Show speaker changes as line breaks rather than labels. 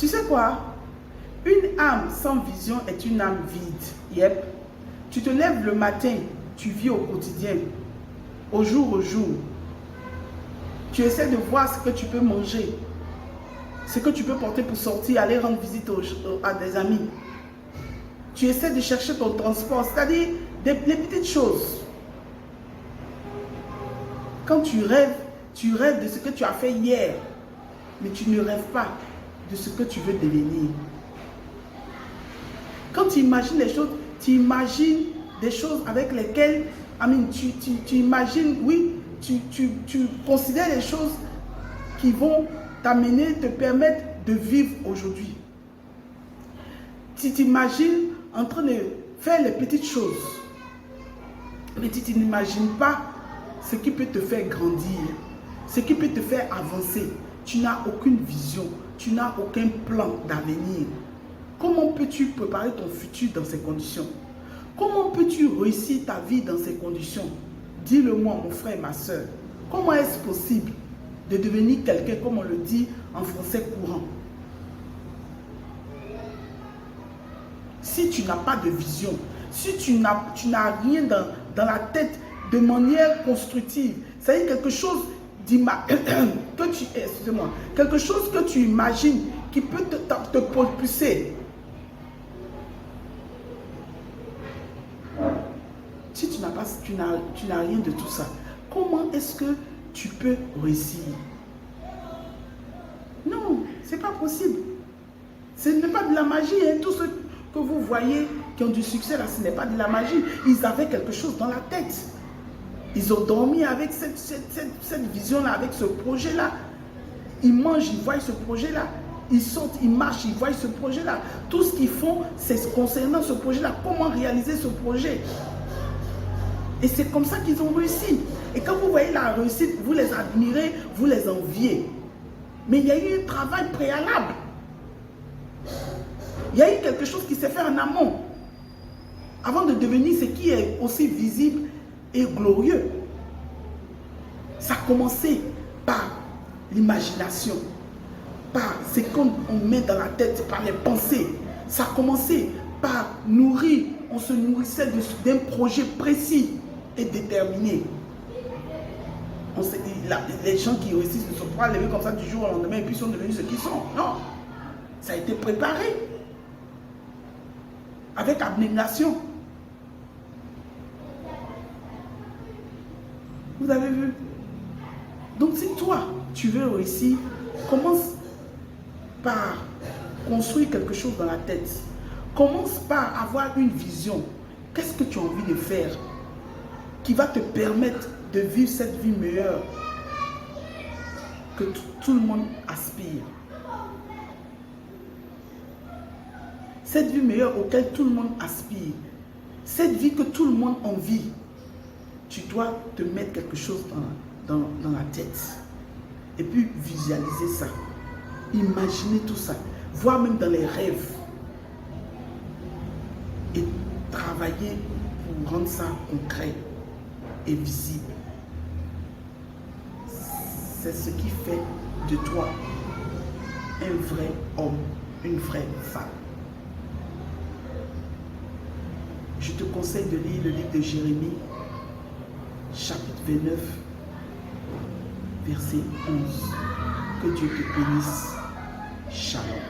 Tu sais quoi? Une âme sans vision est une âme vide. Yep. Tu te lèves le matin, tu vis au quotidien, au jour. Tu essaies de voir ce que tu peux manger, ce que tu peux porter pour sortir, aller rendre visite à des amis. Tu essaies de chercher ton transport, c'est-à-dire les petites choses. Quand tu rêves de ce que tu as fait hier, mais tu ne rêves pas de ce que tu veux devenir. Quand tu imagines les choses, tu imagines des choses avec lesquelles, tu imagines, oui, tu considères les choses qui vont t'amener, te permettre de vivre aujourd'hui. Tu t'imagines en train de faire les petites choses, mais tu n'imagines pas ce qui peut te faire grandir, ce qui peut te faire avancer. Tu n'as aucune vision, tu n'as aucun plan d'avenir. Comment peux-tu préparer ton futur dans ces conditions? Comment peux-tu réussir ta vie dans ces conditions? Dis-le-moi, mon frère et ma soeur. Comment est-ce possible de devenir quelqu'un, comme on le dit en français courant? Si tu n'as pas de vision, si tu n'as rien dans la tête de manière constructive, c'est-à-dire quelque chose quelque chose que tu imagines qui peut te propulser. Si tu n'as rien de tout ça, comment est-ce que tu peux réussir? Non, c'est pas possible. Ce n'est pas de la magie. Hein. Tous ceux que vous voyez qui ont du succès là, ce n'est pas de la magie. Ils avaient quelque chose dans la tête. Ils ont dormi avec cette vision-là, avec ce projet-là. Ils mangent, ils voient ce projet-là. Ils sortent, ils marchent, ils voient ce projet-là. Tout ce qu'ils font, c'est concernant ce projet-là. Comment réaliser ce projet? Et c'est comme ça qu'ils ont réussi. Et quand vous voyez la réussite, vous les admirez, vous les enviez. Mais il y a eu un travail préalable. Il y a eu quelque chose qui s'est fait en amont. Avant de devenir ce qui est aussi visible et glorieux. Ça a commencé par l'imagination, par ce qu'on met dans la tête, par les pensées. Ça a commencé par nourrir, on se nourrissait d'un projet précis et déterminé. Les gens qui réussissent ne sont pas levés comme ça du jour au lendemain et puis sont devenus ce qu'ils sont. Non, ça a été préparé avec abnégation. Vous avez vu? Donc si toi, tu veux réussir, commence par construire quelque chose dans la tête. Commence par avoir une vision. Qu'est-ce que tu as envie de faire qui va te permettre de vivre cette vie meilleure que tout le monde aspire? Cette vie meilleure auquel tout le monde aspire. Cette vie que tout le monde envie. Tu dois te mettre quelque chose dans la tête. Et puis visualiser ça. Imaginer tout ça. Voir même dans les rêves. Et travailler pour rendre ça concret et visible. C'est ce qui fait de toi un vrai homme, une vraie femme. Je te conseille de lire le livre de Jérémie, chapitre 29, verset 11. Que Dieu te bénisse. Shalom.